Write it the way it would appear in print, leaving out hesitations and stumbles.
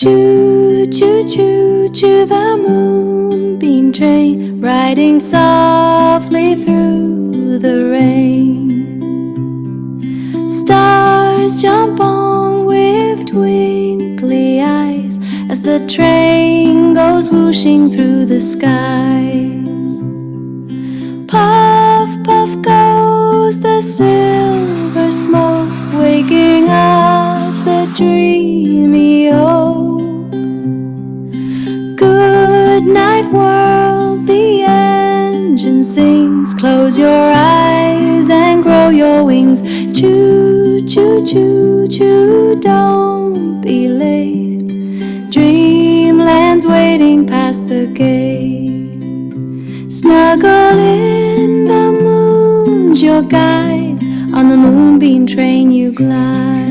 Choo, choo, choo, choo, the moonbeam train, riding softly through the rain. Stars jump on with twinkly eyes as the train goes whooshing through the skies. Puff, puff goes the silver smoke, waking up the dreamy oak. Goodnight world, the engine sings. Close your eyes and grow your wings. Choo, choo, choo, choo, don't be late. Dreamland's waiting past the gate. Snuggle in, the moon's your guide. On the moonbeam train you glide.